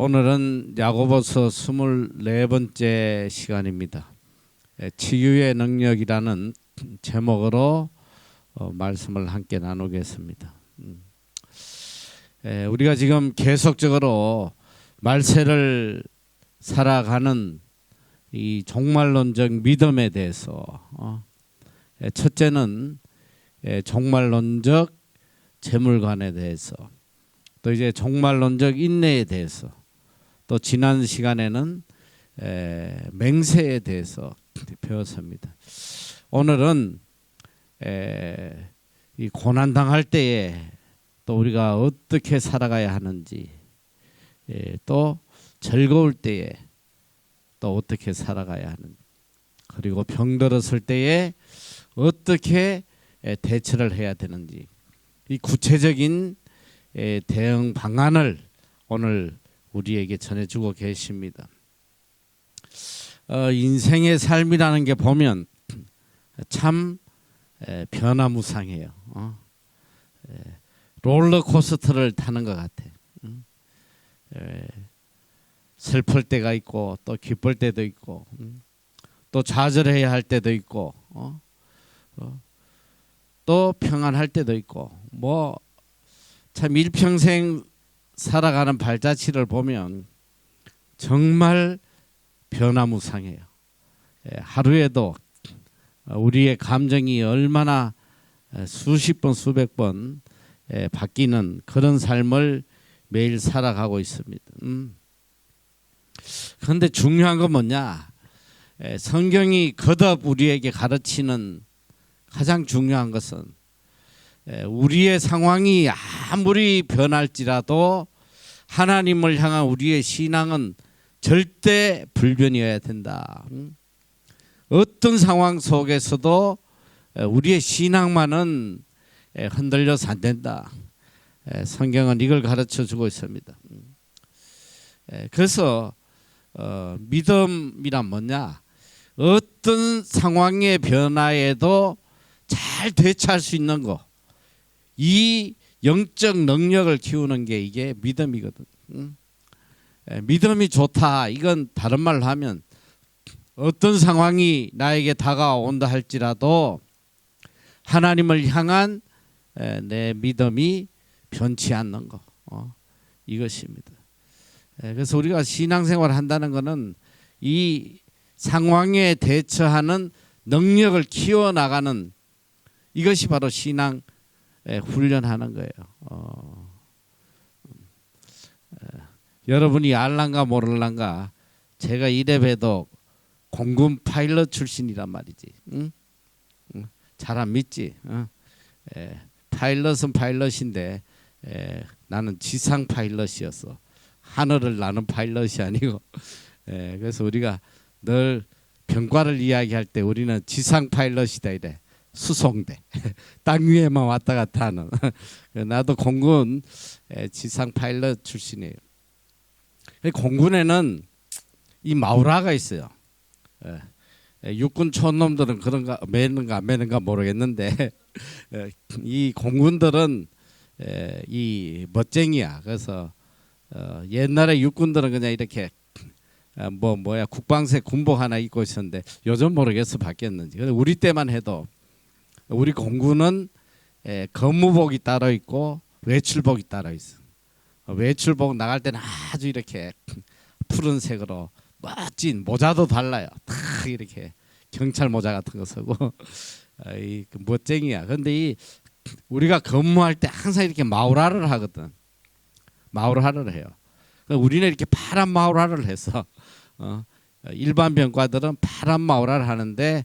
오늘은 야고보서 24번째 시간입니다. 치유의 능력이라는 제목으로 말씀을 함께 나누겠습니다. 우리가 지금 계속적으로 말세를 살아가는 이 종말론적 믿음에 대해서 첫째는 종말론적 재물관에 대해서, 또 이제 종말론적 인내에 대해서, 또 지난 시간에는 맹세에 대해서 배웠습니다. 오늘은 이 고난 당할 때에 또 우리가 어떻게 살아가야 하는지, 또 즐거울 때에 또 어떻게 살아가야 하는지, 그리고 병들었을 때에 어떻게 대처를 해야 되는지, 이 구체적인 대응 방안을 오늘 우리에게 전해주고 계십니다. 인생의 삶이라는 게 보면 참 변화무쌍해요. 롤러코스터를 타는 것 같아. 슬플 때가 있고, 또 기쁠 때도 있고, 또 좌절해야 할 때도 있고, 또 평안할 때도 있고, 뭐 참 일평생 살아가는 발자취를 보면 정말 변화무쌍해요. 하루에도 우리의 감정이 얼마나 수십 번 수백 번 바뀌는 그런 삶을 매일 살아가고 있습니다. 그런데 중요한 건 뭐냐? 성경이 거듭 우리에게 가르치는 가장 중요한 것은 우리의 상황이 아무리 변할지라도 하나님을 향한 우리의 신앙은 절대 불변이어야 된다. 어떤 상황 속에서도 우리의 신앙만은 흔들려서 안 된다. 성경은 이걸 가르쳐 주고 있습니다. 그래서 믿음이란 뭐냐? 어떤 상황의 변화에도 잘 대처할 수 있는 거, 이 영적 능력을 키우는 게 이게 믿음이거든. 믿음이 좋다, 이건 다른 말로 하면 어떤 상황이 나에게 다가온다 할지라도 하나님을 향한 내 믿음이 변치 않는 거, 이것입니다. 그래서 우리가 신앙생활을 한다는 것은 이 상황에 대처하는 능력을 키워나가는, 이것이 바로 신앙 훈련하는 거예요. 여러분이 알란가 모를란가, 제가 이래봬도 공군 파일럿 출신이란 말이지. 잘 안 믿지? 파일럿은 파일럿인데 나는 지상 파일럿이었어. 하늘을 나는 파일럿이 아니고. 그래서 우리가 늘 병과를 이야기할 때 우리는 지상 파일럿이다 이래. 수송대. 땅 위에만 왔다 갔다 하는. 나도 공군 지상 파일럿 출신이에요. 공군에는 이 마우라가 있어요. 육군 촌놈들은 그런가 매는가 안 매는가 모르겠는데 이 공군들은 이 멋쟁이야. 그래서 옛날에 육군들은 그냥 이렇게 국방색 군복 하나 입고 있었는데 요즘 모르겠어 바뀌었는지. 근데 우리 때만 해도 우리 공군은 근무복이 따로 있고 외출복이 따로 있어. 외출복 나갈 때는 아주 이렇게 푸른색으로 멋진 모자도 달라요. 탁 이렇게 경찰 모자 같은 거 쓰고 이 멋쟁이야. 근데 우리가 근무할 때 항상 이렇게 마우라를 하거든. 마우라를 해요. 우리는 이렇게 파란 마우라를 해서 일반 병과들은 파란 마우라를 하는데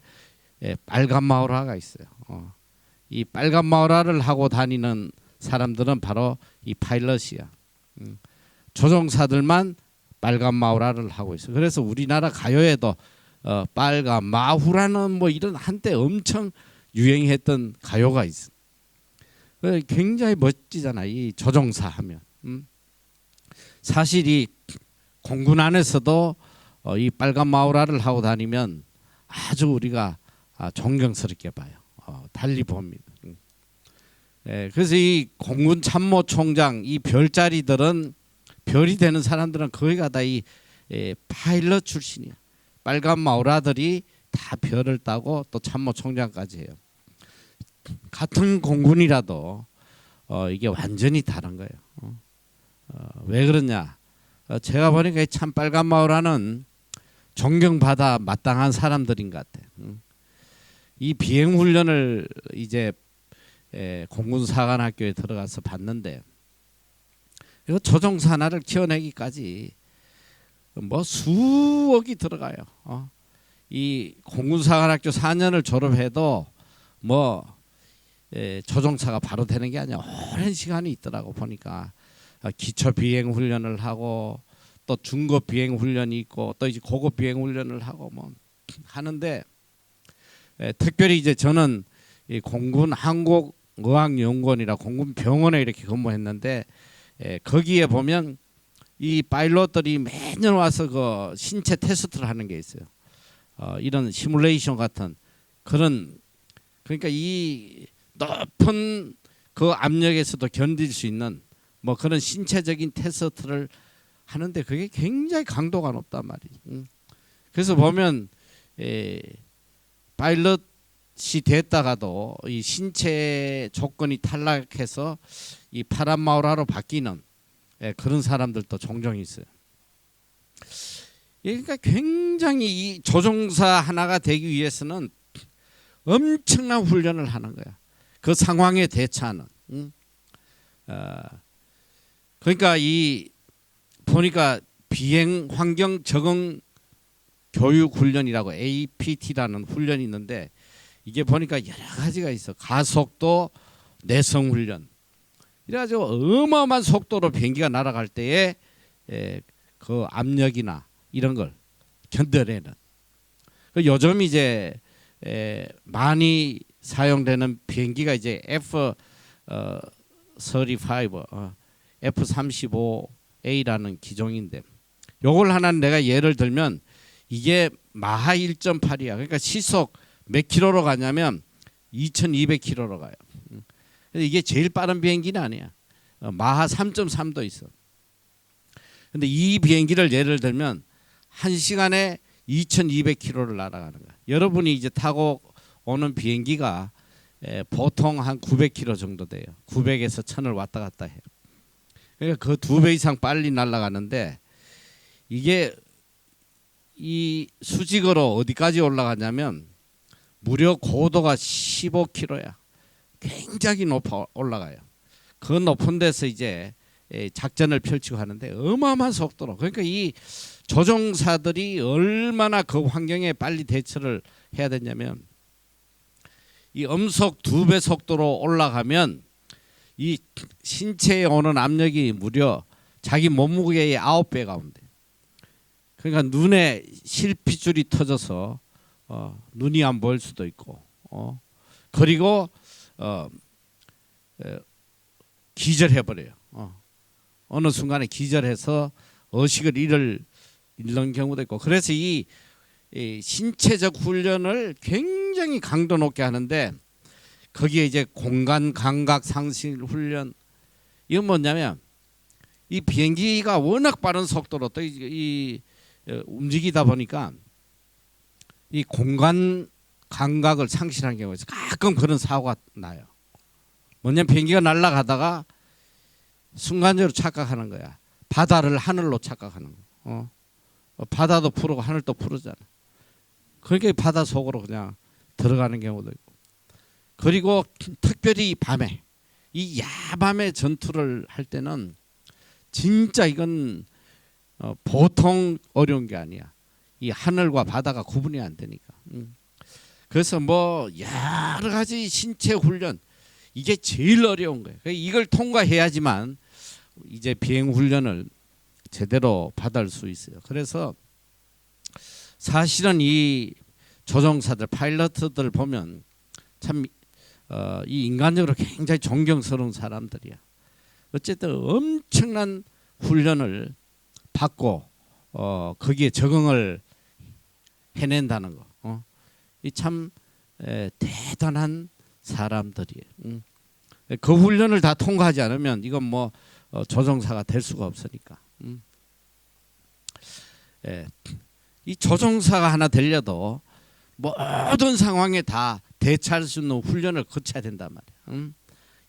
빨간 마우라가 있어요. 이 빨간 마우라를 하고 다니는 사람들은 바로 이 파일럿이야. 조종사들만 빨간 마우라를 하고 있어. 그래서 우리나라 가요에도 빨간 마후라는 뭐 이런 한때 엄청 유행했던 가요가 있어. 굉장히 멋지잖아, 이 조종사 하면. 사실 이 공군 안에서도 이 빨간 마우라를 하고 다니면 아주 우리가 존경스럽게 봐요. 달리 봅니다. 그래서 이 공군 참모총장 이 별자리들은 별이 되는 사람들은 거기가 다 이 파일럿 출신이야. 빨간 마오라들이 다 별을 따고 또 참모총장까지 해요. 같은 공군이라도 이게 완전히 다른 거예요. 왜 그러냐? 제가 보니까 참 빨간 마오라는 존경받아 마땅한 사람들인 것 같아. 이 비행 훈련을 이제 공군사관학교에 들어가서 봤는데 이거 조종사 하나를 키워내기까지 뭐 수억이 들어가요. 이 공군사관학교 4년을 졸업해도 뭐 조종사가 바로 되는 게 아니야. 오랜 시간이 있더라고 보니까. 기초 비행 훈련을 하고 또 중급 비행 훈련이 있고 또 이제 고급 비행 훈련을 하고 뭐 하는데 특별히 이제 저는 이 공군 항공의학연구원이라 공군 병원에 이렇게 근무했는데 거기에 보면 이 파일럿들이 매년 와서 그 신체 테스트를 하는 게 있어요. 이런 시뮬레이션 같은 그런 그러니까 이 높은 그 압력에서도 견딜 수 있는 뭐 그런 신체적인 테스트를 하는데 그게 굉장히 강도가 높단 말이지. 그래서 보면 파일럿이 됐다가도 이 신체 조건이 탈락해서 이 파란 마오라로 바뀌는 그런 사람들도 종종 있어요. 그러니까 굉장히 이 조종사 하나가 되기 위해서는 엄청난 훈련을 하는 거야. 그 상황에 대처하는. 그러니까 이 보니까 비행 환경 적응 교육 훈련이라고 APT라는 훈련이 있는데 이게 보니까 여러 가지가 있어. 가속도, 내성 훈련. 이래가지고 어마어마한 속도로 비행기가 날아갈 때에 그 압력이나 이런 걸 견뎌내는. 요즘 이제 많이 사용되는 비행기가 이제 F-35, F-35A라는 기종인데 요걸 하나 내가 예를 들면 이게 마하 1.8이야. 그러니까 시속 몇 킬로로 가냐면 2200킬로로 가요. 이게 제일 빠른 비행기는 아니야. 마하 3.3도 있어. 근데 이 비행기를 예를 들면 1시간에 2200킬로를 날아가는 거야. 여러분이 이제 타고 오는 비행기가 보통 한 900킬로 정도 돼요. 900에서 1000을 왔다 갔다 해요. 그러니까 그 2배 이상 빨리 날아가는데 이게 이 수직으로 어디까지 올라가냐면 무려 고도가 15km야. 굉장히 높아 올라가요. 그 높은 데서 이제 작전을 펼치고 하는데 어마어마한 속도로. 그러니까 이 조종사들이 얼마나 그 환경에 빨리 대처를 해야 되냐면 이 음속 2배 속도로 올라가면 이 신체에 오는 압력이 무려 자기 몸무게의 9배가 온대. 그러니까 눈에 실핏줄이 터져서 눈이 안 보일 수도 있고 그리고 기절해버려요. 어느 순간에 기절해서 의식을 잃는 경우도 있고 그래서 이 신체적 훈련을 굉장히 강도 높게 하는데 거기에 이제 공간 감각 상실 훈련 이건 뭐냐면 이 비행기가 워낙 빠른 속도로 또 이 움직이다 보니까 이 공간 감각을 상실하는 경우가 있어요. 가끔 그런 사고가 나요. 뭐냐면 비행기가 날아가다가 순간적으로 착각하는 거야. 바다를 하늘로 착각하는 거. 바다도 푸르고 하늘도 푸르잖아. 그러니까 바다 속으로 그냥 들어가는 경우도 있고. 그리고 특별히 밤에 이 야밤에 전투를 할 때는 진짜 이건 보통 어려운 게 아니야. 이 하늘과 바다가 구분이 안 되니까. 그래서 뭐 여러 가지 신체 훈련 이게 제일 어려운 거예요. 이걸 통과해야지만 이제 비행 훈련을 제대로 받을 수 있어요. 그래서 사실은 이 조종사들 파일럿들 보면 참 이 인간적으로 굉장히 존경스러운 사람들이야. 어쨌든 엄청난 훈련을 받고 거기에 적응을 해낸다는 거. 이 참 대단한 사람들이에요. 그 훈련을 다 통과하지 않으면 이건 뭐 조종사가 될 수가 없으니까. 예. 이 조종사가 하나 되려도 모든 상황에 다 대처할 수 있는 훈련을 거쳐야 된단 말이야.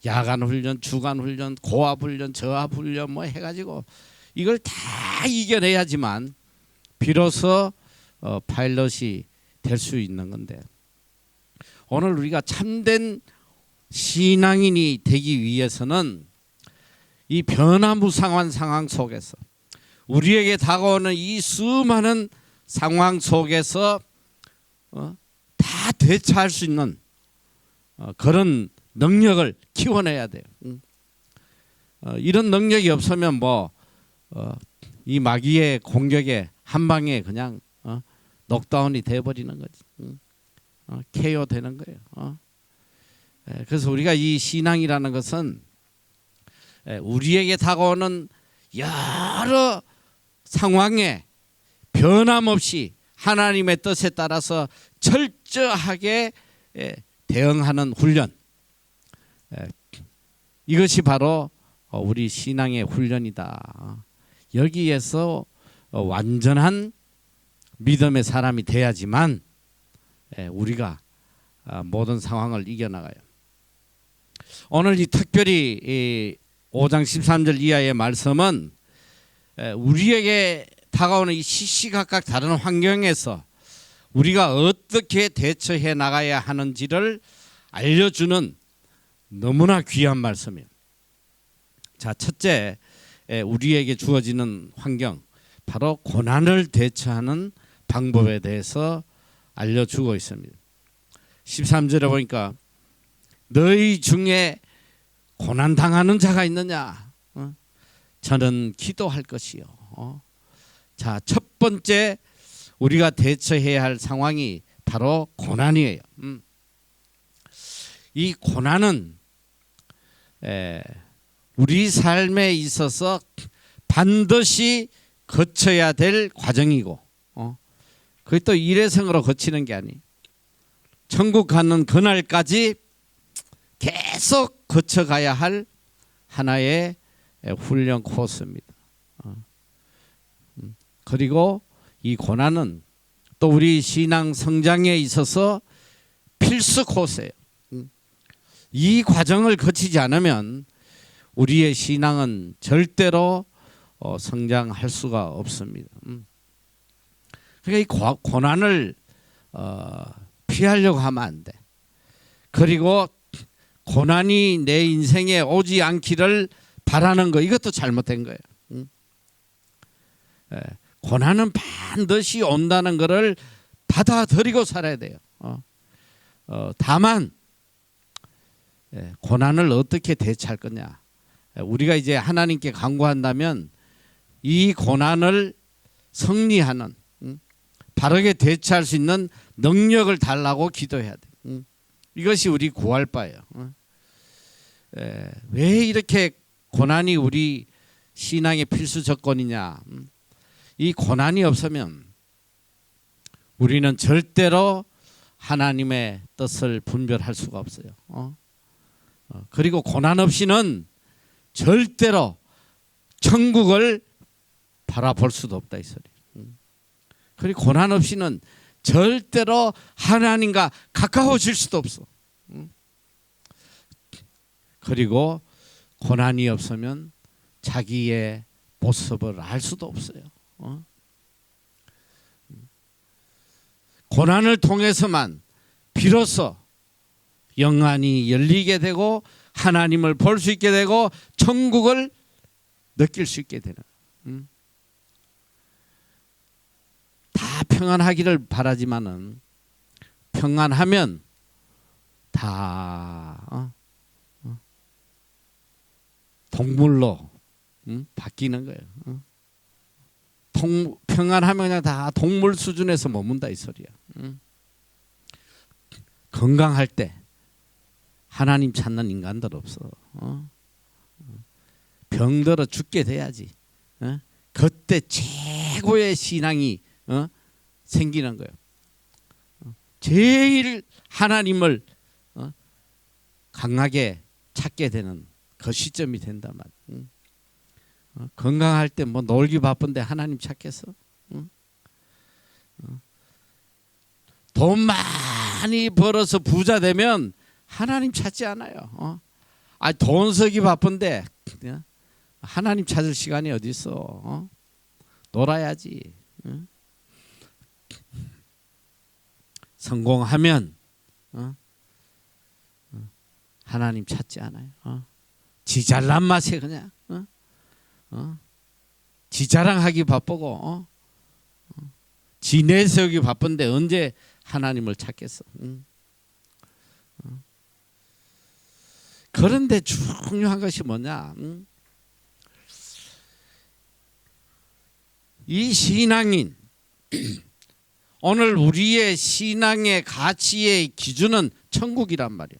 야간 훈련, 주간 훈련, 고압 훈련, 저압 훈련 뭐 해가지고 이걸 다 이겨내야지만 비로소 파일럿이 될 수 있는 건데, 오늘 우리가 참된 신앙인이 되기 위해서는 이 변화무쌍한 상황 속에서, 우리에게 다가오는 이 수많은 상황 속에서 다 대처할 수 있는 그런 능력을 키워내야 돼요. 이런 능력이 없으면 이 마귀의 공격에 한 방에 그냥 녹다운이 돼버리는 거지. KO 되는 거예요. 그래서 우리가 이 신앙이라는 것은 우리에게 다가오는 여러 상황에 변함없이 하나님의 뜻에 따라서 철저하게 대응하는 훈련, 이것이 바로 우리 신앙의 훈련이다. 여기에서 완전한 믿음의 사람이 돼야지만 우리가 모든 상황을 이겨나가요. 오늘 이 특별히 5장 13절 이하의 말씀은 우리에게 다가오는 이 시시각각 다른 환경에서 우리가 어떻게 대처해 나가야 하는지를 알려주는 너무나 귀한 말씀이에요. 자, 첫째, 우리에게 주어지는 환경, 바로 고난을 대처하는 방법에 대해서 알려주고 있습니다. 13절에 보니까 너희 중에 고난당하는 자가 있느냐? 저는 기도할 것이요. 자, 첫 번째 우리가 대처해야 할 상황이 바로 고난이에요. 이 고난은 우리 삶에 있어서 반드시 거쳐야 될 과정이고, 그게 또 일회성으로 거치는 게 아니에요. 천국 가는 그날까지 계속 거쳐가야 할 하나의 훈련 코스입니다. 그리고 이 고난은 또 우리 신앙 성장에 있어서 필수 코스예요. 이 과정을 거치지 않으면 우리의 신앙은 절대로 성장할 수가 없습니다. 그러니까 이 고난을 피하려고 하면 안 돼. 그리고 고난이 내 인생에 오지 않기를 바라는 거, 이것도 잘못된 거예요. 고난은 반드시 온다는 것을 받아들이고 살아야 돼요. 다만 고난을 어떻게 대처할 거냐. 우리가 이제 하나님께 간구한다면 이 고난을 승리하는, 바르게 대처할 수 있는 능력을 달라고 기도해야 돼. 이것이 우리 구할 바예요. 왜 이렇게 고난이 우리 신앙의 필수 조건이냐. 이 고난이 없으면 우리는 절대로 하나님의 뜻을 분별할 수가 없어요. 그리고 고난 없이는 절대로 천국을 바라볼 수도 없다 이 소리. 그리고 고난 없이는 절대로 하나님과 가까워질 수도 없어. 그리고 고난이 없으면 자기의 모습을 알 수도 없어요. 고난을 통해서만 비로소 영안이 열리게 되고 하나님을 볼 수 있게 되고 천국을 느낄 수 있게 되는. 다 평안하기를 바라지만은 평안하면 다 동물로 바뀌는 거예요. 평안하면 그냥 다 동물 수준에서 머문다 이 소리야. 건강할 때 하나님 찾는 인간들 없어. 병들어 죽게 돼야지. 그때 최고의 신앙이 생기는 거예요. 제일 하나님을 강하게 찾게 되는 그 시점이 된단 말이에요. 건강할 때 뭐 놀기 바쁜데 하나님 찾겠어? 응? 돈 많이 벌어서 부자 되면 하나님 찾지 않아요. 돈 쓰기 바쁜데 하나님 찾을 시간이 어디 있어? 놀아야지. 성공하면 하나님 찾지 않아요. 지 잘난 맛에 그냥 지 자랑하기 바쁘고 지 내세우기 바쁜데 언제 하나님을 찾겠어? 그런데 중요한 것이 뭐냐? 이 신앙인 오늘 우리의 신앙의 가치의 기준은 천국이란 말이야.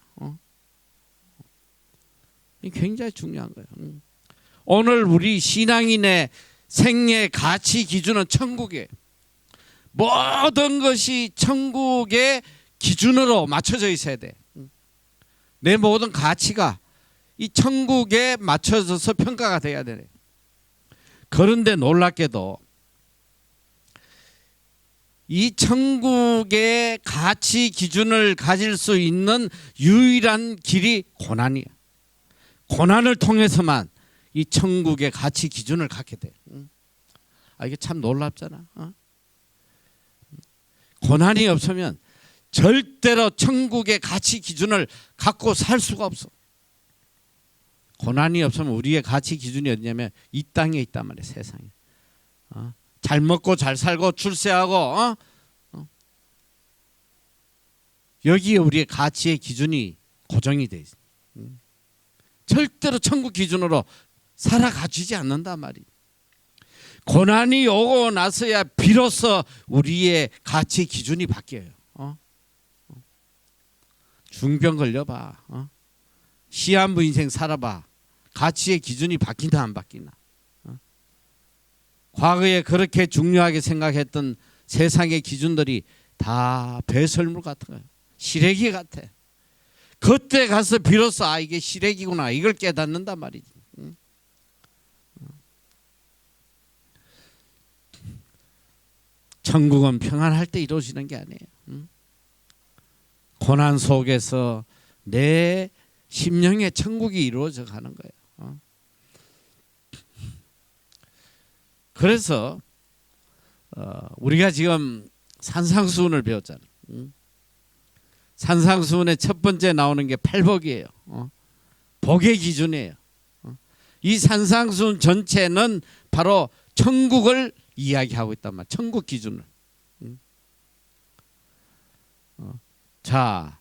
이게 굉장히 중요한 거예요. 오늘 우리 신앙인의 생애 가치 기준은 천국이에요. 모든 것이 천국의 기준으로 맞춰져 있어야 돼. 내 모든 가치가 이 천국에 맞춰져서 평가가 돼야 되네. 그런데 놀랍게도 이 천국의 가치 기준을 가질 수 있는 유일한 길이 고난이야. 고난을 통해서만 이 천국의 가치 기준을 갖게 돼. 이게 참 놀랍잖아. 고난이 없으면 절대로 천국의 가치 기준을 갖고 살 수가 없어. 고난이 없으면 우리의 가치 기준이 어디냐면 이 땅에 있단 말이야. 세상에. 잘 먹고 잘 살고 출세하고 여기에 우리의 가치의 기준이 고정이 돼 있어. 절대로 천국 기준으로 살아가지지 않는단 말이야. 고난이 오고 나서야 비로소 우리의 가치 기준이 바뀌어요. 중병 걸려봐. 시한부 인생 살아봐. 가치의 기준이 바뀌나 안 바뀌나. 과거에 그렇게 중요하게 생각했던 세상의 기준들이 다 배설물 같은 거예요. 시래기 같아. 그때 가서 비로소 이게 시래기구나 이걸 깨닫는단 말이지. 천국은 평안할 때 이루어지는 게 아니에요. 고난 속에서 내 심령의 천국이 이루어져 가는 거예요. 그래서 우리가 지금 산상수훈을 배웠잖아요. 산상수훈의 첫 번째 나오는 게 팔복이에요. 복의 기준이에요. 이 산상수훈 전체는 바로 천국을 이야기하고 있단 말이에요. 천국 기준을. 자,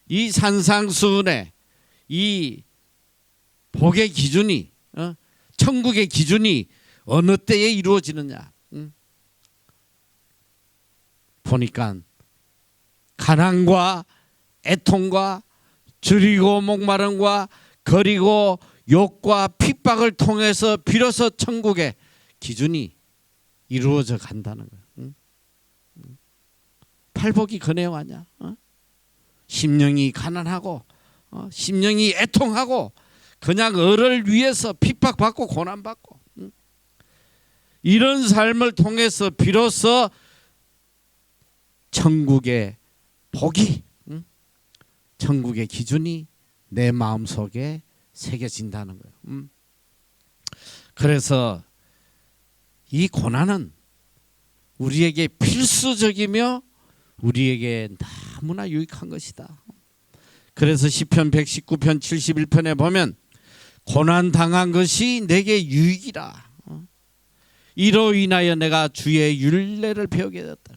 이 산상수훈의 이 복의 기준이 천국의 기준이 어느 때에 이루어지느냐? 보니까 가난과 애통과 줄이고 목마름과 거리고 욕과 핍박을 통해서 비로소 천국의 기준이 이루어져 간다는 거예요. 팔복이 그 내용 아니야? 심령이 가난하고 심령이 애통하고 그냥 을을 위해서 핍박받고 고난받고 이런 삶을 통해서 비로소 천국의 복이 천국의 기준이 내 마음속에 새겨진다는 거예요. 그래서 이 고난은 우리에게 필수적이며 우리에게 너무나 유익한 것이다. 그래서 시편 119편 71편에 보면 고난 당한 것이 내게 유익이라. 이로 인하여 내가 주의 율례를 배우게 되었다.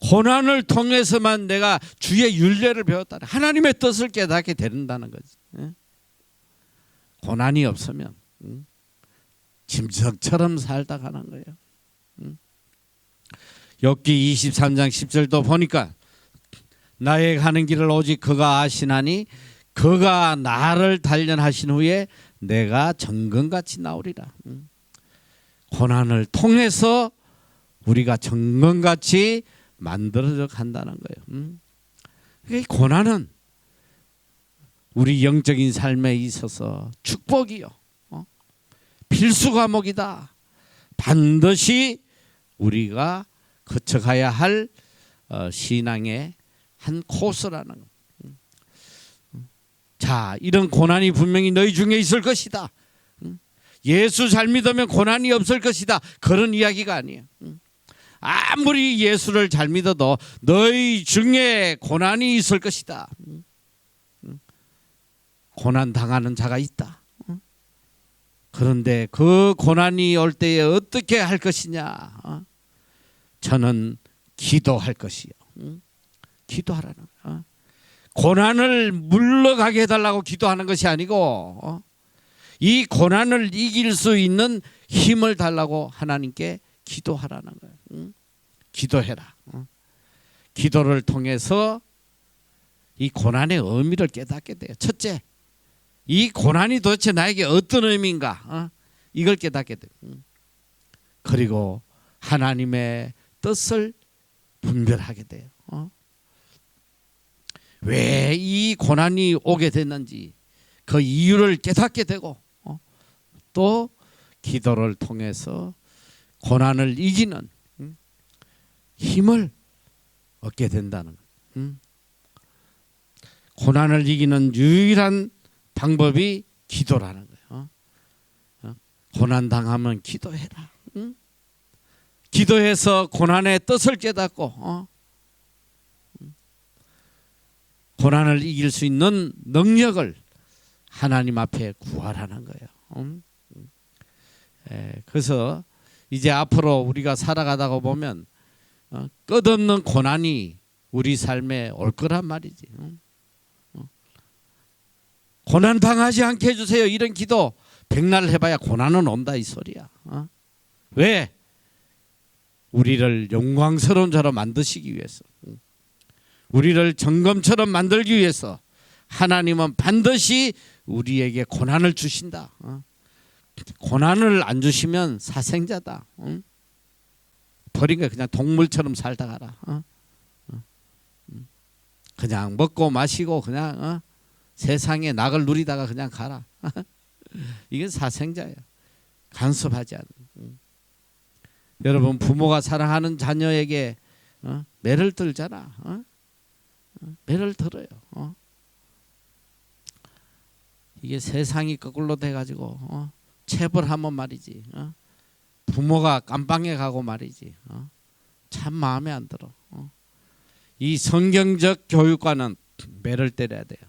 고난을 통해서만 내가 주의 율례를 배웠다. 하나님의 뜻을 깨닫게 된다는 거지. 고난이 없으면 짐승처럼 살다 가는 거예요. 욥기 23장 10절도 보니까 나의 가는 길을 오직 그가 아시나니 그가 나를 단련하신 후에 내가 정금같이 나오리라. 고난을 통해서 우리가 정금같이 만들어져 간다는 거예요. 이 고난은 우리 영적인 삶에 있어서 축복이요. 필수 과목이다. 반드시 우리가 거쳐가야 할 신앙의 한 코스라는 거. 자, 이런 고난이 분명히 너희 중에 있을 것이다. 예수 잘 믿으면 고난이 없을 것이다. 그런 이야기가 아니에요. 아무리 예수를 잘 믿어도 너희 중에 고난이 있을 것이다. 고난 당하는 자가 있다. 그런데 그 고난이 올 때에 어떻게 할 것이냐? 저는 기도할 것이요. 기도하라는 거야. 고난을 물러가게 해달라고 기도하는 것이 아니고 이 고난을 이길 수 있는 힘을 달라고 하나님께 기도하라는 거예요. 기도해라. 기도를 통해서 이 고난의 의미를 깨닫게 돼요. 첫째, 이 고난이 도대체 나에게 어떤 의미인가? 이걸 깨닫게 돼요. 그리고 하나님의 뜻을 분별하게 돼요. 왜 이 고난이 오게 됐는지 그 이유를 깨닫게 되고 또 기도를 통해서 고난을 이기는 힘을 얻게 된다는 거예요. 고난을 이기는 유일한 방법이 기도라는 거예요. 고난 당하면 기도해라. 기도해서 고난의 뜻을 깨닫고 고난을 이길 수 있는 능력을 하나님 앞에 구하라는 거예요. 그래서 이제 앞으로 우리가 살아가다가 보면 끝없는 고난이 우리 삶에 올 거란 말이지. 고난 당하지 않게 해주세요. 이런 기도 백날 해봐야 고난은 온다 이 소리야. 왜? 우리를 영광스러운 자로 만드시기 위해서, 우리를 정금처럼 만들기 위해서 하나님은 반드시 우리에게 고난을 주신다. 고난을 안 주시면 사생자다. 버린 거야. 그냥 동물처럼 살다 가라. 그냥 먹고 마시고 그냥 세상에 낙을 누리다가 그냥 가라. 이건 사생자야. 간섭하지 않는. 여러분, 부모가 사랑하는 자녀에게 매를 들잖아. 매를 들어요. 이게 세상이 거꾸로 돼가지고 체벌하면 말이지. 부모가 깜빵에 가고 말이지. 참 마음에 안 들어. 이 성경적 교육과는 매를 때려야 돼요.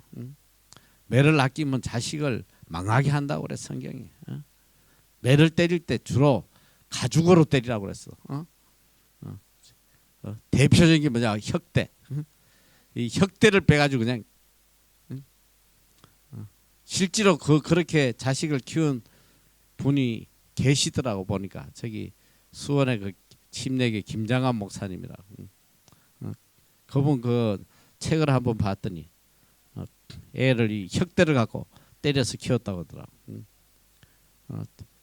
매를 아끼면 자식을 망하게 한다고 그래 성경이. 매를 때릴 때 주로 가죽으로 때리라고 그랬어. 대표적인 게 뭐냐? 혁대. 이 혁대를 빼가지고 그냥 실제로 그렇게 자식을 키운 분이 계시더라고 보니까 저기 수원의 그 침례교 김장한 목사님이라고. 그분 그 책을 한번 봤더니 애를 이 혁대를 갖고 때려서 키웠다고 하더라고.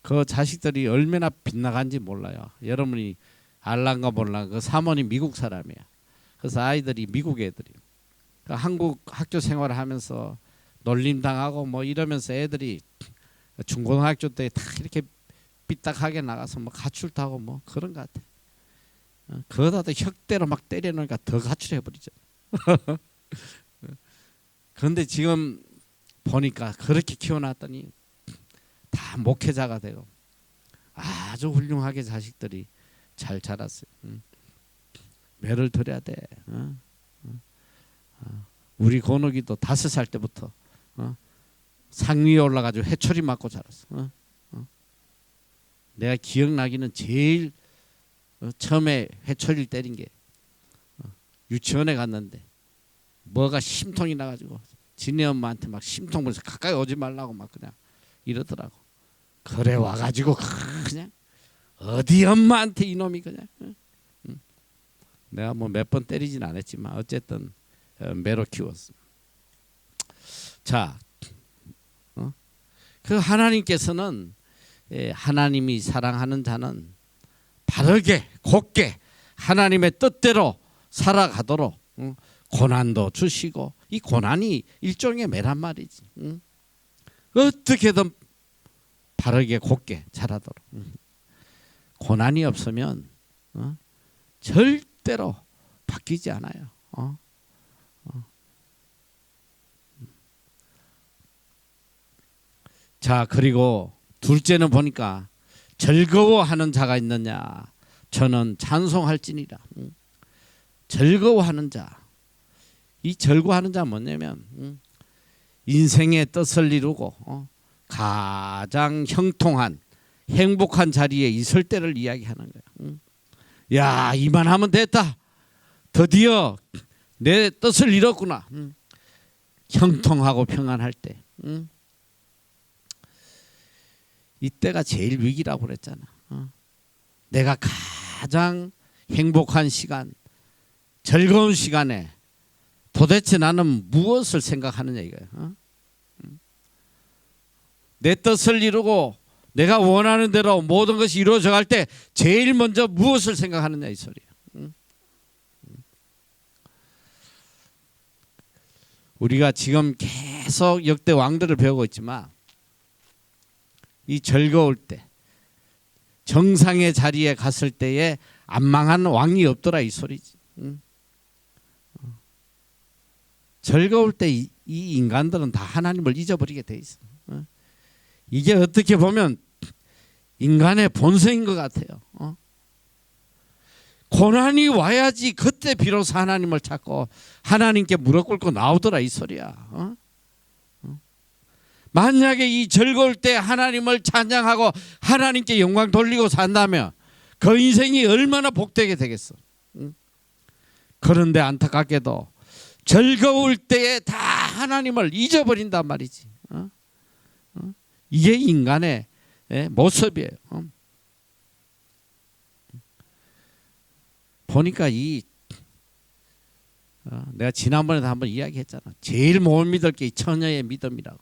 그 자식들이 얼마나 빗나간지 몰라요. 여러분이 알란가 몰라. 그 사모님 미국 사람이야. 그래서 아이들이 미국 애들이 그 한국 학교 생활을 하면서 놀림 당하고 뭐 이러면서 애들이 중고등학교 때 다 이렇게 삐딱하게 나가서 뭐 가출하고 뭐 그런 것 같아. 그러다도 혁대로 막 때려놓으니까 더 가출해 버리죠. 그런데 지금 보니까 그렇게 키워놨더니 다 목회자가 되고 아주 훌륭하게 자식들이 잘 자랐어요. 매를 들여야 돼. 우리 건욱이도 5살 때부터 상 위에 올라가지고 해초리 맞고 자랐어. 내가 기억나기는 제일 처음에 해초리를 때린 게 유치원에 갔는데 뭐가 심통이 나가지고 지네 엄마한테 막 심통 부려서 가까이 오지 말라고 막 그냥 이러더라고. 그래 와가지고 그냥 어디 엄마한테 이놈이 그냥. 내가 뭐 몇 번 때리진 않았지만 어쨌든 매로 키웠어. 자, 그 하나님께서는 하나님이 사랑하는 자는 바르게 곧게 하나님의 뜻대로 살아가도록 고난도 주시고, 이 고난이 일종의 매란 말이지. 어떻게든 바르게 곱게 자라도록. 고난이 없으면 절대로 바뀌지 않아요. 자, 그리고 둘째는 보니까 즐거워하는 자가 있느냐. 저는 찬송할지니라. 즐거워하는 자. 이 즐거워하는 자는 뭐냐면 인생의 뜻을 이루고 가장 형통한 행복한 자리에 있을 때를 이야기하는 거예요. 야, 이만하면 됐다. 드디어 내 뜻을 이뤘구나. 형통하고 평안할 때. 이때가 제일 위기라고 그랬잖아. 내가 가장 행복한 시간, 즐거운 시간에 도대체 나는 무엇을 생각하느냐 이거예요. 내 뜻을 이루고 내가 원하는 대로 모든 것이 이루어져 갈 때 제일 먼저 무엇을 생각하느냐 이 소리예요. 우리가 지금 계속 역대 왕들을 배우고 있지만 이 즐거울 때 정상의 자리에 갔을 때에 안 망한 왕이 없더라 이 소리지. 즐거울 때 이 인간들은 다 하나님을 잊어버리게 돼 있어. 이게 어떻게 보면 인간의 본성인 것 같아요. 고난이 와야지 그때 비로소 하나님을 찾고 하나님께 무릎 꿇고 나오더라 이 소리야. 만약에 이 즐거울 때 하나님을 찬양하고 하나님께 영광 돌리고 산다면 그 인생이 얼마나 복되게 되겠어. 그런데 안타깝게도 즐거울 때에 다 하나님을 잊어버린단 말이지. 이게 인간의 모습이에요. 보니까 내가 지난번에도 한번 이야기했잖아. 제일 못 믿을 게 이 처녀의 믿음이라고.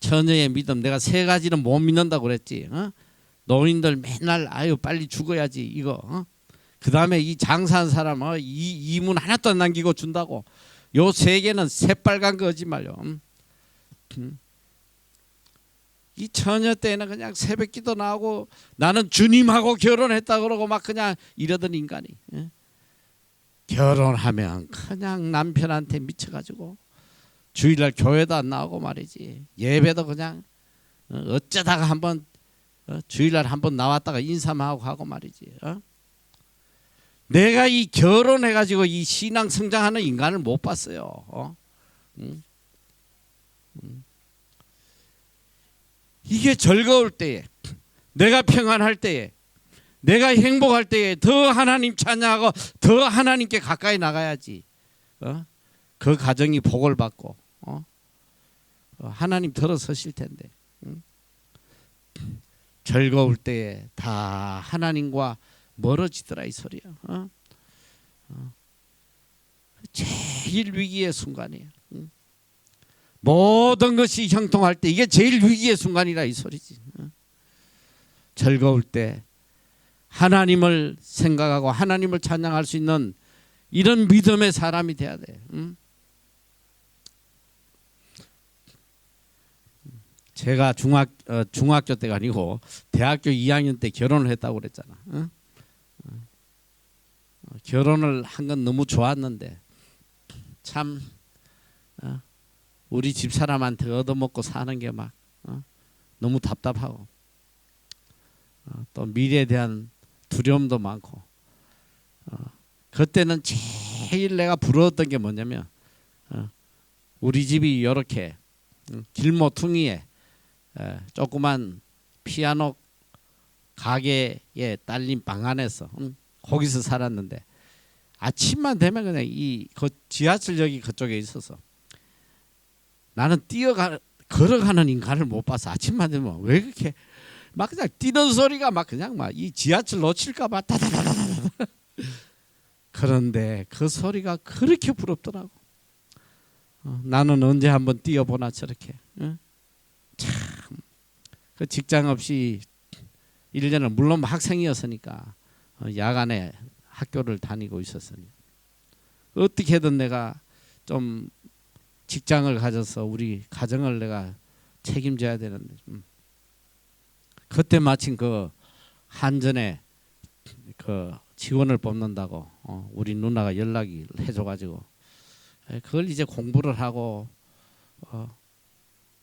처녀의 믿음. 내가 세 가지는 못 믿는다고 그랬지. 노인들 맨날 아유 빨리 죽어야지 이거. 그 다음에 이 장사한 사람 이 이문 하나도 안 남기고 준다고. 요 세 개는 새빨간 거짓말요. 이 처녀 때는 그냥 새벽기도 나오고 나는 주님하고 결혼했다 그러고 막 그냥 이러던 인간이 결혼하면 그냥 남편한테 미쳐가지고 주일날 교회도 안 나오고 말이지. 예배도 그냥 어쩌다가 한번 주일날 한번 나왔다가 인사만 하고 가고 말이지. 내가 이 결혼해가지고 이 신앙 성장하는 인간을 못 봤어요. 이게 즐거울 때에, 내가 평안할 때에, 내가 행복할 때에 더 하나님 찬양하고 더 하나님께 가까이 나가야지. 그 가정이 복을 받고 하나님 들어서실 텐데. 즐거울 때에 다 하나님과 멀어지더라 이 소리야. 제일 위기의 순간이야. 모든 것이 형통할 때 이게 제일 위기의 순간이라 이 소리지. 즐거울 때 하나님을 생각하고 하나님을 찬양할 수 있는 이런 믿음의 사람이 돼야 돼. 제가 중학교 때가 아니고 대학교 2학년 때 결혼을 했다고 그랬잖아. 결혼을 한 건 너무 좋았는데 참 우리 집사람한테 얻어먹고 사는 게 막 너무 답답하고 또 미래에 대한 두려움도 많고 그때는 제일 내가 부러웠던 게 뭐냐면 우리 집이 이렇게 길모퉁이에 조그만 피아노 가게에 딸린 방 안에서 거기서 살았는데 아침만 되면 그냥 그 지하철역이 그쪽에 있어서 나는 걸어가는 인간을 못 봐서 아침만 되면 왜 그렇게 막 그냥 뛰는 소리가 막 그냥 막 이 지하철 놓칠까 봐 다다다다다. 그런데 그 소리가 그렇게 부럽더라고. 나는 언제 한번 뛰어보나 저렇게. 참 그 직장 없이 1년을 물론 학생이었으니까 야간에 학교를 다니고 있었으니 어떻게든 내가 좀 직장을 가져서 우리 가정을 내가 책임져야 되는데. 그때 마침 그 한전에 그 직원을 뽑는다고 우리 누나가 연락이 해줘가지고 그걸 이제 공부를 하고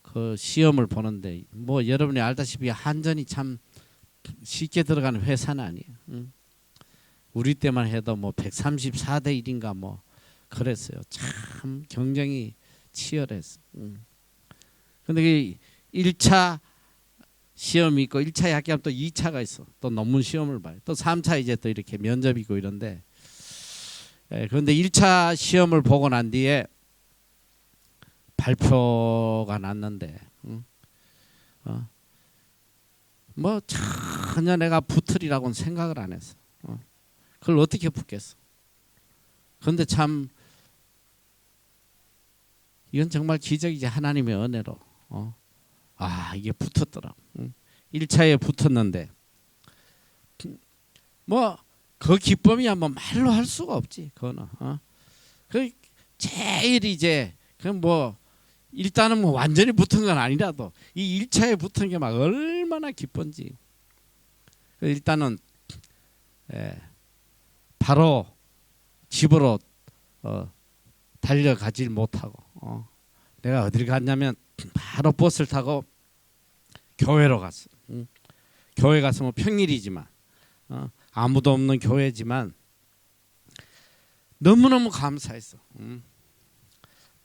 그 시험을 보는데 뭐 여러분이 알다시피 한전이 참 쉽게 들어가는 회사는 아니에요. 우리 때만 해도 뭐 134대 1인가 뭐 그랬어요. 참 경쟁이 치열했어. 근데 그 1차 시험이 있고 1차 합격하면 또 2차가 있어. 또 논문 시험을 봐요. 또 3차 이제 또 이렇게 면접이 있고 이런데 그런데 1차 시험을 보고 난 뒤에 발표가 났는데 뭐 전혀 내가 붙으리라고는 생각을 안 했어. 그걸 어떻게 붙겠어. 그런데 참 이건 정말 기적이지. 하나님의 은혜로 이게 붙었더라고. 1차에 붙었는데 뭐 그 기쁨이야 뭐 말로 할 수가 없지. 그거는 그 제일 이제 뭐 일단은 뭐 완전히 붙은 건 아니라도 이 1차에 붙은 게 막 얼마나 기쁜지. 일단은 바로 집으로 달려가질 못하고 내가 어디를 갔냐면 바로 버스를 타고 교회로 갔어. 교회 가서 뭐 평일이지만 아무도 없는 교회지만 너무너무 감사했어.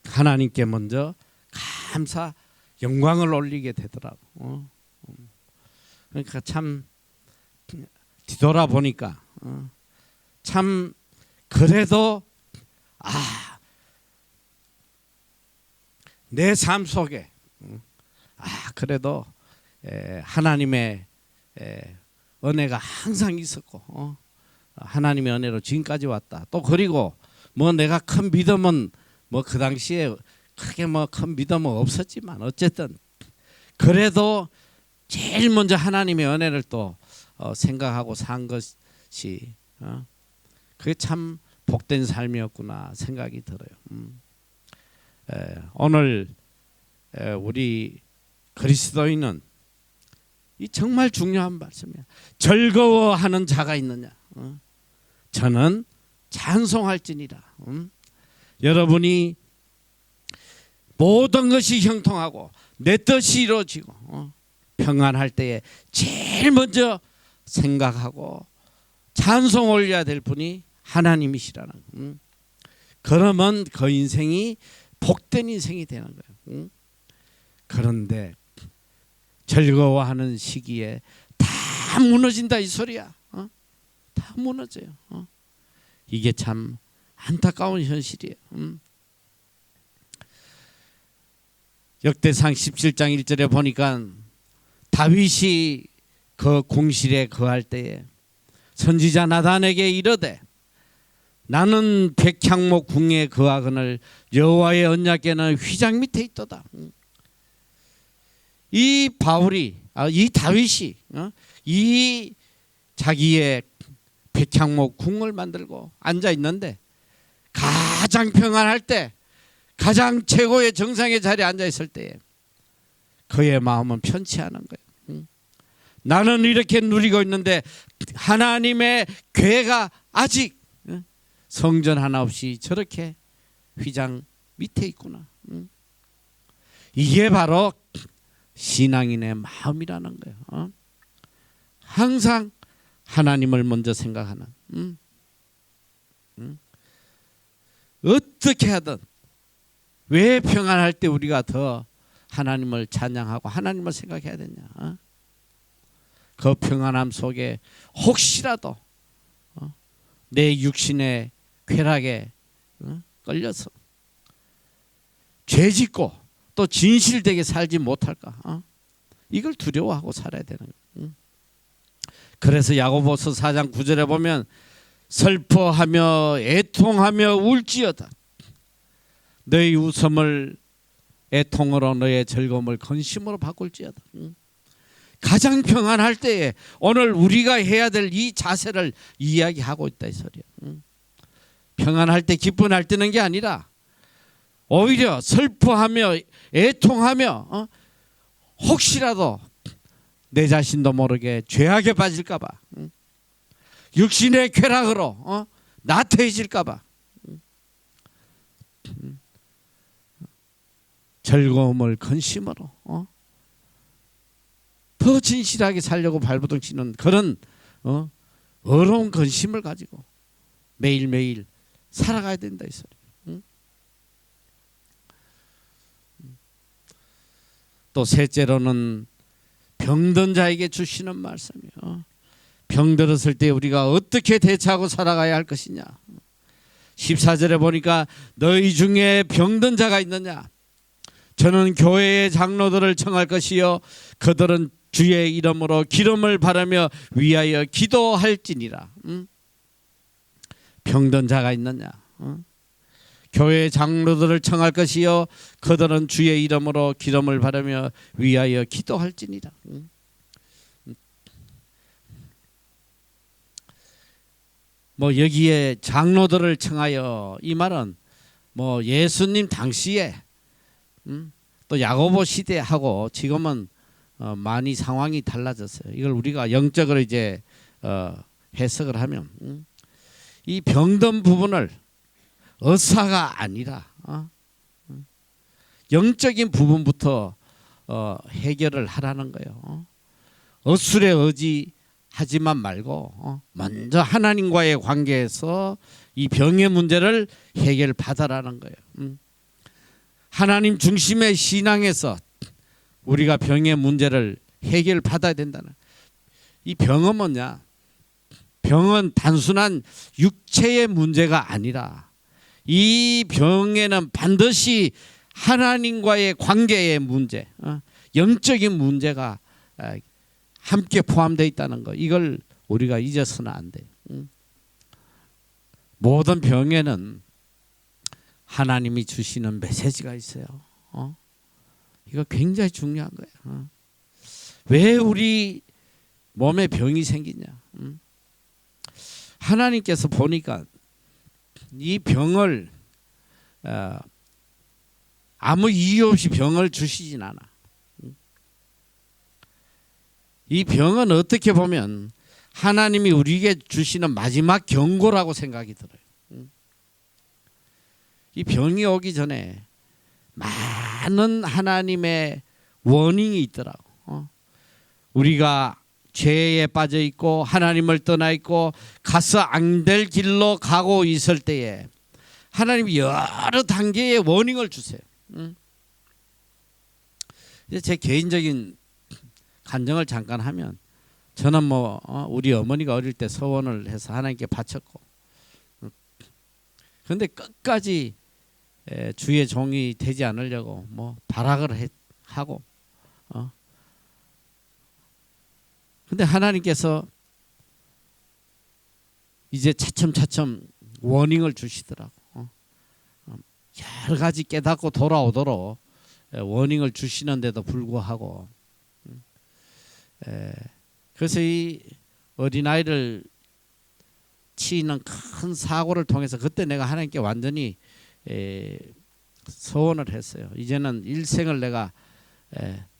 하나님께 먼저 감사 영광을 올리게 되더라고. 그러니까 참 뒤돌아보니까 참 그래도 내 삶 속에 그래도 하나님의 은혜가 항상 있었고 하나님의 은혜로 지금까지 왔다. 또 그리고 뭐 내가 큰 믿음은 뭐 그 당시에 크게 뭐 큰 믿음은 없었지만 어쨌든 그래도 제일 먼저 하나님의 은혜를 또 생각하고 산 것이 그게 참 복된 삶이었구나 생각이 들어요. 오늘 우리 그리스도인은 이 정말 중요한 말씀이야. 즐거워하는 자가 있느냐? 저는 찬송할지니라. 여러분이 모든 것이 형통하고 내 뜻이 이루어지고 평안할 때에 제일 먼저 생각하고 찬송 올려야 될 분이 하나님이시라는. 그러면 그 인생이 복된 인생이 되는 거예요. 그런데 즐거워하는 시기에 다 무너진다 이 소리야. 다 무너져요. 이게 참 안타까운 현실이에요. 역대상 17장 1절에 보니까 다윗이 그 궁실에 거할 때에 선지자 나단에게 이르되 나는 백향목 궁에 거하거늘 여호와의 언약궤는 휘장 밑에 있도다. 이 바울이 이 다윗이 이 자기의 백향목 궁을 만들고 앉아 있는데 가장 평안할 때 가장 최고의 정상의 자리에 앉아 있을 때에 그의 마음은 편치 않은 거예요. 나는 이렇게 누리고 있는데 하나님의 궤가 아직 성전 하나 없이 저렇게 휘장 밑에 있구나. 이게 바로 신앙인의 마음이라는 거예요. 항상 하나님을 먼저 생각하는. 어떻게 하든 왜 평안할 때 우리가 더 하나님을 찬양하고 하나님을 생각해야 되냐? 그 평안함 속에 혹시라도 내 육신의 쾌락에 끌려서 죄짓고 또 진실되게 살지 못할까? 이걸 두려워하고 살아야 되는 거예요. 그래서 야고보서 4장 9절에 보면 슬퍼하며 애통하며 울지어다. 너희 웃음을 애통으로 너의 즐거움을 근심으로 바꿀지어다. 가장 평안할 때에 오늘 우리가 해야 될 이 자세를 이야기하고 있다 이 소리야. 평안할 때 기쁨할 때는 게 아니라 오히려 슬퍼하며 애통하며 혹시라도 내 자신도 모르게 죄악에 빠질까봐, 육신의 쾌락으로 나태해질까봐, 즐거움을 근심으로 더 진실하게 살려고 발버둥 치는 그런 어려운 근심을 가지고 매일매일 살아가야 된다 이 소리. 또 셋째로는 병든 자에게 주시는 말씀이요. 병들었을 때 우리가 어떻게 대처하고 살아가야 할 것이냐. 14절에 보니까 너희 중에 병든 자가 있느냐. 저는 교회의 장로들을 청할 것이요 그들은 주의 이름으로 기름을 바르며 위하여 기도할지니라. 병든 자가 있느냐. 교회의 장로들을 청할 것이요 그들은 주의 이름으로 기름을 바르며 위하여 기도할지니라. 뭐 여기에 장로들을 청하여 이 말은 뭐 예수님 당시에 또 야고보 시대하고 지금은 많이 상황이 달라졌어요. 이걸 우리가 영적으로 이제 해석을 하면 이 병든 부분을 의사가 아니라 영적인 부분부터 해결을 하라는 거예요. 의술에 의지하지만 말고 먼저 하나님과의 관계에서 이 병의 문제를 해결받아라는 거예요. 하나님 중심의 신앙에서 우리가 병의 문제를 해결받아야 된다는. 이 병은 뭐냐? 병은 단순한 육체의 문제가 아니라 이 병에는 반드시 하나님과의 관계의 문제, 영적인 문제가 함께 포함되어 있다는 거. 이걸 우리가 잊어서는 안 돼요. 모든 병에는 하나님이 주시는 메시지가 있어요. 이거 굉장히 중요한 거예요. 왜 우리 몸에 병이 생기냐? 하나님께서 보니까 이 병을 아무 이유 없이 병을 주시진 않아. 이 병은 어떻게 보면 하나님이 우리에게 주시는 마지막 경고라고 생각이 들어요. 이 병이 오기 전에 많은 하나님의 워닝이 있더라고. 우리가 죄에 빠져 있고 하나님을 떠나 있고 가서 안 될 길로 가고 있을 때에 하나님이 여러 단계의 워닝을 주세요. 이제 제 개인적인 간증을 잠깐 하면 저는 뭐 우리 어머니가 어릴 때 서원을 해서 하나님께 바쳤고 그런데 끝까지 주의 종이 되지 않으려고 뭐 발악을 하고 근데 하나님께서 이제 차츰차츰 워닝을 주시더라고. 여러 가지 깨닫고 돌아오도록 워닝을 주시는데도 불구하고 그래서 이 어린아이를 치는 큰 사고를 통해서 그때 내가 하나님께 완전히 서원을 했어요. 이제는 일생을 내가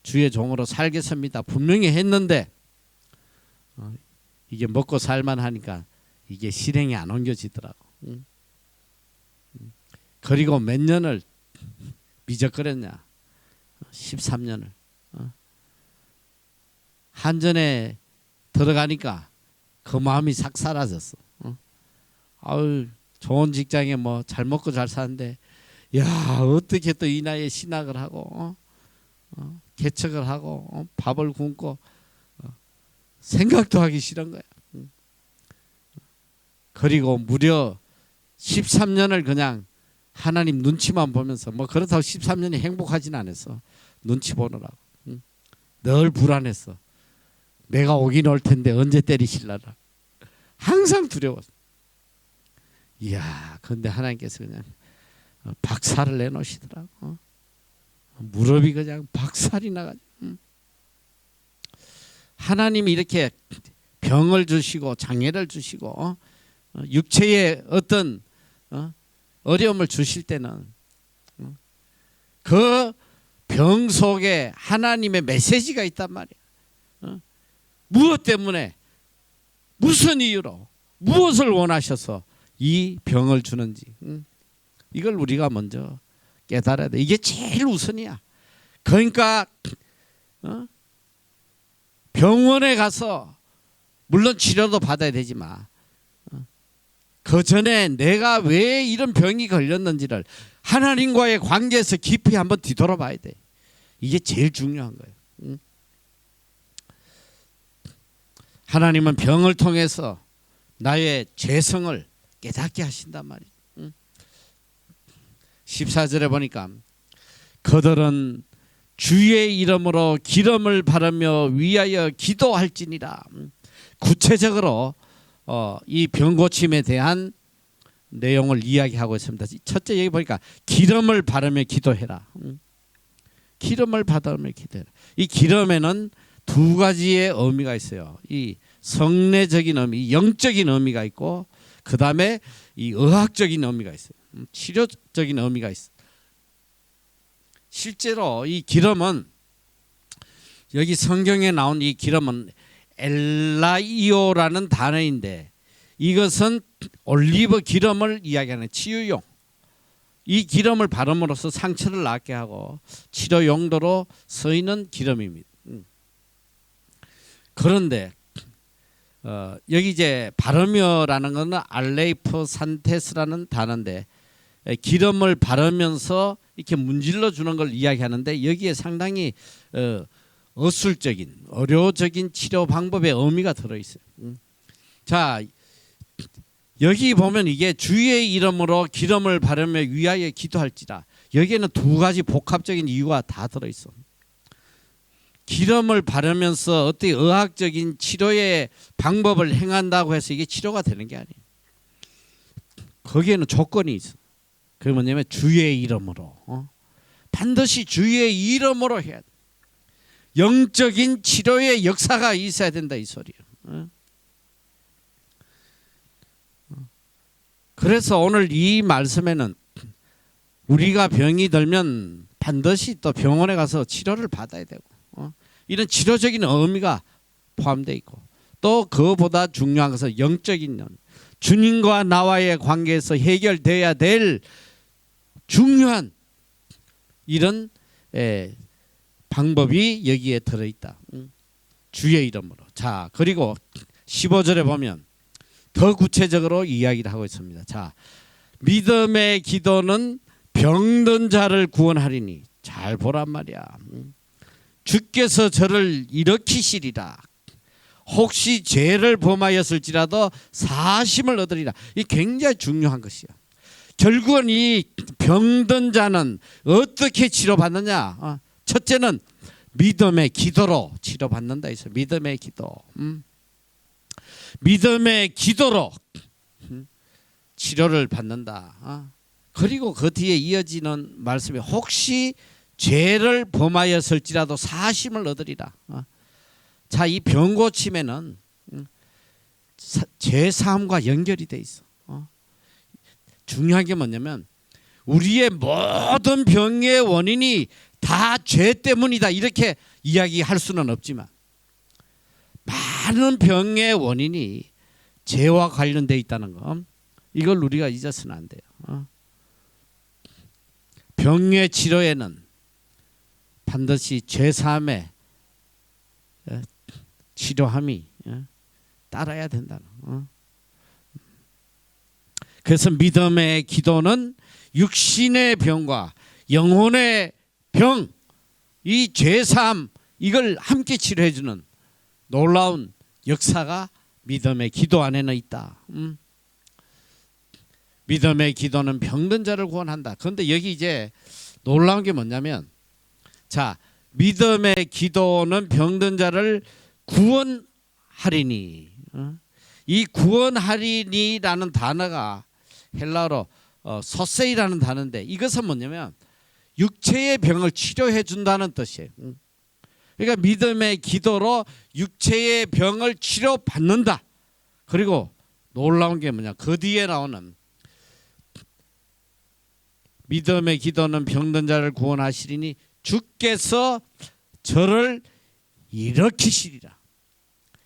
주의 종으로 살겠습니다. 분명히 했는데 이게 먹고 살만 하니까 이게 실행이 안 옮겨지더라고. 그리고 몇 년을 미적거렸냐? 13년을. 한전에 들어가니까 그 마음이 싹 사라졌어. 아유, 좋은 직장에 뭐 잘 먹고 잘 사는데 야 어떻게 또 이 나이에 신학을 하고 개척을 하고 밥을 굶고 생각도 하기 싫은 거야. 그리고 무려 13년을 그냥 하나님 눈치만 보면서 뭐 그렇다고 13년이 행복하진 않았어. 눈치 보느라고. 늘 불안했어. 내가 오긴 올 텐데 언제 때리실라나. 항상 두려웠어. 이야, 근데 하나님께서 그냥 박살을 내놓으시더라고. 무릎이 그냥 박살이 나가지고. 하나님이 이렇게 병을 주시고 장애를 주시고 육체의 어떤 어려움을 주실 때는 그 병 속에 하나님의 메시지가 있단 말이야. 무엇 때문에, 무슨 이유로, 무엇을 원하셔서 이 병을 주는지, 이걸 우리가 먼저 깨달아야 돼. 이게 제일 우선이야. 그러니까 병원에 가서 물론 치료도 받아야 되지만 그 전에 내가 왜 이런 병이 걸렸는지를 하나님과의 관계에서 깊이 한번 뒤돌아봐야 돼. 이게 제일 중요한 거예요. 하나님은 병을 통해서 나의 죄성을 깨닫게 하신단 말이에요. 14절에 보니까 그들은 주의 이름으로 기름을 바르며 위하여 기도할지니라. 구체적으로 이 병고침에 대한 내용을 이야기하고 있습니다. 첫째 여기 보니까 기름을 바르며 기도해라. 기름을 바르며 기도해라. 이 기름에는 두 가지의 의미가 있어요. 이 성례적인 의미, 영적인 의미가 있고, 그 다음에 이 의학적인 의미가 있어요. 치료적인 의미가 있어요. 실제로 이 기름은, 여기 성경에 나온 이 기름은 엘라이오라는 단어인데, 이것은 올리브 기름을 이야기하는 치유용, 이 기름을 바름으로써 상처를 낫게 하고 치료 용도로 쓰이는 기름입니다. 그런데 여기 이제 바르며라는 것은 알레이프 산테스라는 단어인데, 기름을 바르면서 이렇게 문질러 주는 걸 이야기하는데, 여기에 상당히 어술적인, 어려적인 치료 방법의 의미가 들어있어요. 자, 여기 보면 이게 주의 이름으로 기름을 바르며 위하여 기도할지라, 여기에는 두 가지 복합적인 이유가 다 들어있어. 기름을 바르면서 어떤 의학적인 치료의 방법을 행한다고 해서 이게 치료가 되는 게 아니에요. 거기에는 조건이 있어. 그게 뭐냐면 주의 이름으로, 반드시 주의 이름으로 해야 돼. 영적인 치료의 역사가 있어야 된다, 이 소리예요. 그래서 오늘 이 말씀에는 우리가 병이 들면 반드시 또 병원에 가서 치료를 받아야 되고, 이런 치료적인 의미가 포함되어 있고, 또 그거보다 중요한 것은 영적인 면, 주님과 나와의 관계에서 해결돼야 될 중요한 이런 방법이 여기에 들어있다. 주의 이름으로. 자, 그리고 15절에 보면 더 구체적으로 이야기를 하고 있습니다. 자, 믿음의 기도는 병든 자를 구원하리니, 잘 보란 말이야. 주께서 저를 일으키시리라. 혹시 죄를 범하였을지라도 사심을 얻으리라. 이 굉장히 중요한 것이야. 결국은 이 병든 자는 어떻게 치료받느냐? 첫째는 믿음의 기도로 치료받는다 해서, 믿음의 기도. 믿음의 기도로 치료를 받는다. 그리고 그 뒤에 이어지는 말씀이 혹시 죄를 범하였을지라도 사심을 얻으리라. 자, 이 병고침에는 죄사함과 연결이 돼 있어. 중요한 게 뭐냐면 우리의 모든 병의 원인이 다 죄 때문이다, 이렇게 이야기할 수는 없지만 많은 병의 원인이 죄와 관련되어 있다는 거, 이걸 우리가 잊어서는 안 돼요. 병의 치료에는 반드시 죄사함의 치료함이 따라야 된다는 거. 그래서 믿음의 기도는 육신의 병과 영혼의 병, 이 죄사함, 이걸 함께 치료해주는 놀라운 역사가 믿음의 기도 안에는 있다. 믿음의 기도는 병든 자를 구원한다. 그런데 여기 이제 놀라운 게 뭐냐면, 자, 믿음의 기도는 병든 자를 구원하리니, 이 구원하리니라는 단어가 헬라어로 소세이라는 단어인데, 이것은 뭐냐면 육체의 병을 치료해 준다는 뜻이에요. 그러니까 믿음의 기도로 육체의 병을 치료받는다. 그리고 놀라운 게 뭐냐, 그 뒤에 나오는 믿음의 기도는 병든 자를 구원하시리니 주께서 저를 일으키시리라.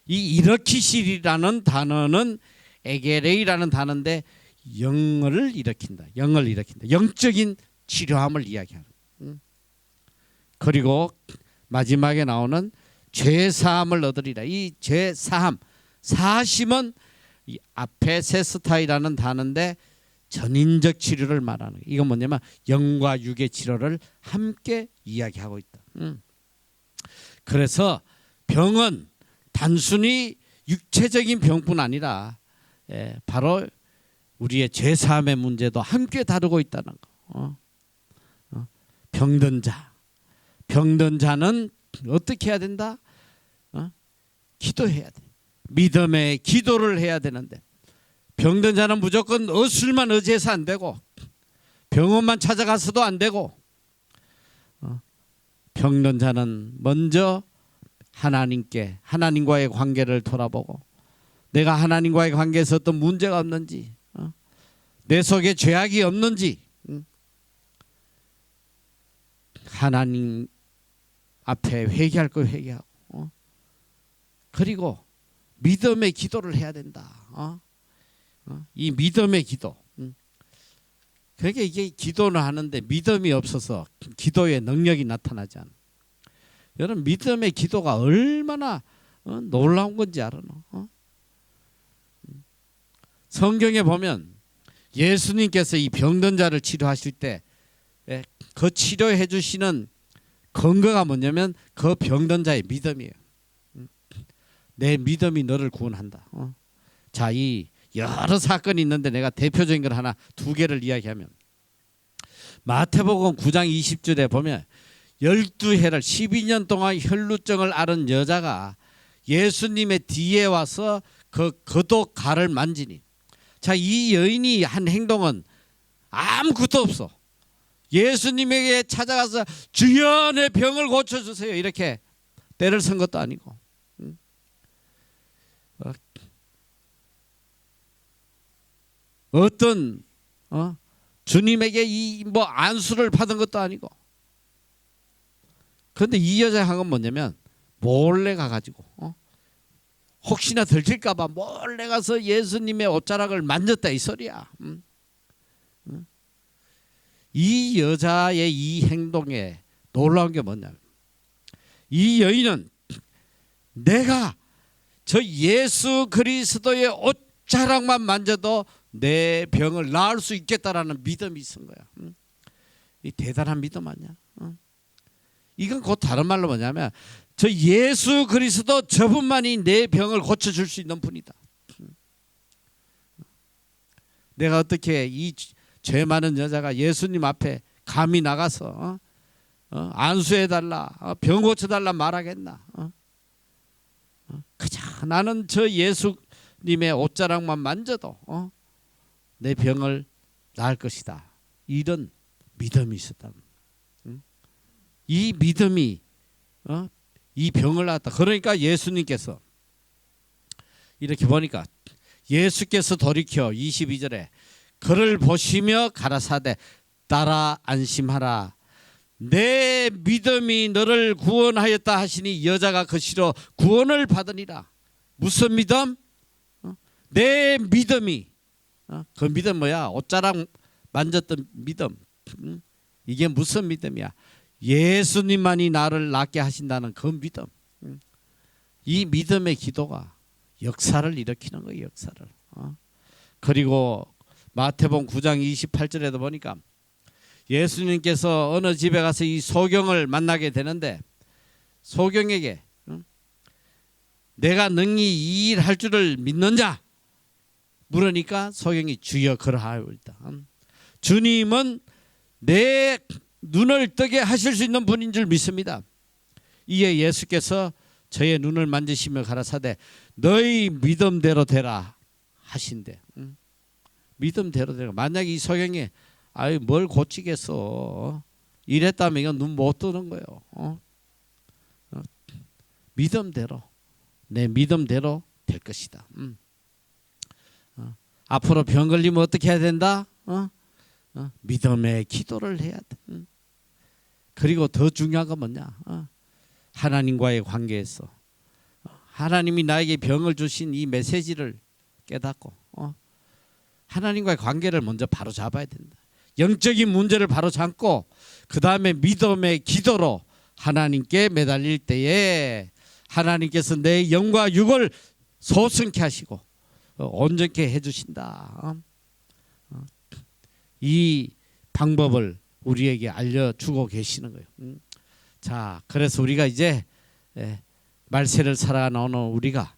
이 일으키시리라는 단어는 에게레이라는 단어인데 영을 일으킨다. 영을 일으킨다. 영적인 치료함을 이야기하는. 그리고 마지막에 나오는 죄사함을 얻으리라. 이 죄사함, 사심은 이 앞에 세스타이라는 단어인데 전인적 치료를 말하는 거예요. 이건 뭐냐면 영과 육의 치료를 함께 이야기하고 있다. 그래서 병은 단순히 육체적인 병뿐 아니라 바로 우리의 죄사함의 문제도 함께 다루고 있다는 거. 병든 자, 병든 자는 어떻게 해야 된다? 기도해야 돼. 믿음의 기도를 해야 되는데 병든 자는 무조건 의술만 의지해서 안 되고 병원만 찾아가서도 안 되고 병든 자는 먼저 하나님과의 관계를 돌아보고 내가 하나님과의 관계에서 어떤 문제가 없는지 내 속에 죄악이 없는지 하나님 앞에 회개할 거 회개하고 그리고 믿음의 기도를 해야 된다. 이 믿음의 기도. 그러니까 이게 기도는 하는데 믿음이 없어서 기도의 능력이 나타나지 않아. 여러분 믿음의 기도가 얼마나 놀라운 건지 알아요? 성경에 보면 예수님께서 이 병든 자를 치료하실 때 그 치료해 주시는 근거가 뭐냐면 그 병든 자의 믿음이에요. 내 믿음이 너를 구원한다. 자, 이 여러 사건이 있는데 내가 대표적인 걸 하나 두 개를 이야기하면 마태복음 9장 20절에 보면 12해를 12년 동안 혈루증을 앓은 여자가 예수님의 뒤에 와서 그 겉옷 갈을 만지니 자, 이 여인이 한 행동은 아무것도 없어. 예수님에게 찾아가서 주여 내 병을 고쳐주세요 이렇게 때를 쓴 것도 아니고 어떤 주님에게 이 뭐 안수를 받은 것도 아니고 그런데 이 여자 한 건 뭐냐면 몰래 가가지고 혹시나 들킬까 봐 몰래 가서 예수님의 옷자락을 만졌다 이 소리야. 이 여자의 이 행동에 놀라운 게 뭐냐면 이 여인은 내가 저 예수 그리스도의 옷자락만 만져도 내 병을 나을 수 있겠다라는 믿음이 있은 거야. 이 대단한 믿음 아니야? 이건 곧 다른 말로 뭐냐면 저 예수 그리스도 저분만이 내 병을 고쳐줄 수 있는 분이다. 내가 어떻게 이 죄 많은 여자가 예수님 앞에 감히 나가서 안수해달라 병 고쳐달라 말하겠나? 그저 나는 저 예수님의 옷자락만 만져도 내 병을 나을 것이다. 이런 믿음이 있었다. 이 믿음이 이 병을 낳았다. 그러니까 예수님께서 이렇게 보니까 예수께서 돌이켜 22절에 그를 보시며 가라사대 따라 안심하라. 내 믿음이 너를 구원하였다 하시니 여자가 그 시로 구원을 받으니라. 무슨 믿음? 내 믿음이 그 믿음 뭐야? 옷자락 만졌던 믿음. 이게 무슨 믿음이야? 예수님만이 나를 낫게 하신다는 그 믿음. 이 믿음의 기도가 역사를 일으키는 거예요. 역사를. 그리고 마태복음 9장 28절에도 보니까 예수님께서 어느 집에 가서 이 소경을 만나게 되는데 소경에게 내가 능히 이 일 할 줄을 믿는 자 물으니까 소경이 주여 그러하오이다. 주님은 내 눈을 뜨게 하실 수 있는 분인 줄 믿습니다. 이에 예수께서 저의 눈을 만지시며 가라사대 너희 믿음대로 되라 하신대. 믿음대로 되라. 만약에 이 소경이 아이 뭘 고치겠어 이랬다면 이건 눈 못 뜨는 거예요. 믿음대로 내 믿음대로 될 것이다. 앞으로 병 걸리면 어떻게 해야 된다? 믿음의 기도를 해야 돼. 그리고 더 중요한 건 뭐냐? 하나님과의 관계에서 하나님이 나에게 병을 주신 이 메시지를 깨닫고 하나님과의 관계를 먼저 바로 잡아야 된다. 영적인 문제를 바로 잡고 그 다음에 믿음의 기도로 하나님께 매달릴 때에 하나님께서 내 영과 육을 소승케 하시고 온전케 해주신다. 이 방법을 우리에게 알려주고 계시는 거예요. 자, 그래서 우리가 이제 말세를 살아가는 우리가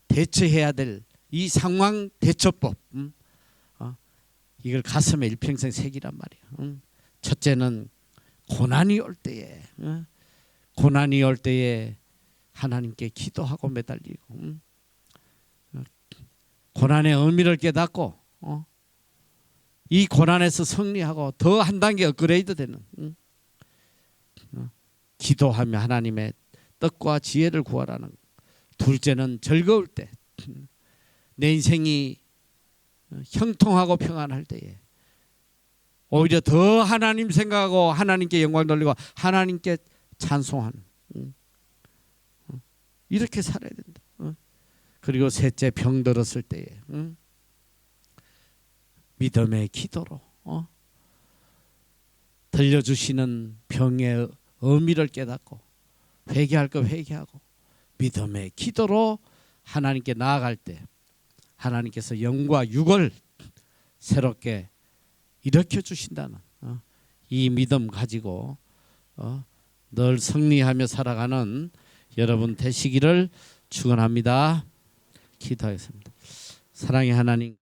대처해야 될 이 상황 대처법, 이걸 가슴에 일평생 새기란 말이야. 첫째는 고난이 올 때에 하나님께 기도하고 매달리고 고난의 의미를 깨닫고 이 고난에서 승리하고 더 한 단계 업그레이드 되는 기도하며 하나님의 뜻과 지혜를 구하라는. 둘째는 즐거울 때, 내 인생이 형통하고 평안할 때에 오히려 더 하나님 생각하고 하나님께 영광 돌리고 하나님께 찬송하는, 이렇게 살아야 된다. 그리고 셋째, 병 들었을 때에 믿음의 기도로 들려주시는 병의 의미를 깨닫고 회개할 거 회개하고 믿음의 기도로 하나님께 나아갈 때 하나님께서 영과 육을 새롭게 일으켜 주신다는 이 믿음 가지고 늘 승리하며 살아가는 여러분 되시기를 축원합니다. 기도하겠습니다. 사랑의 하나님,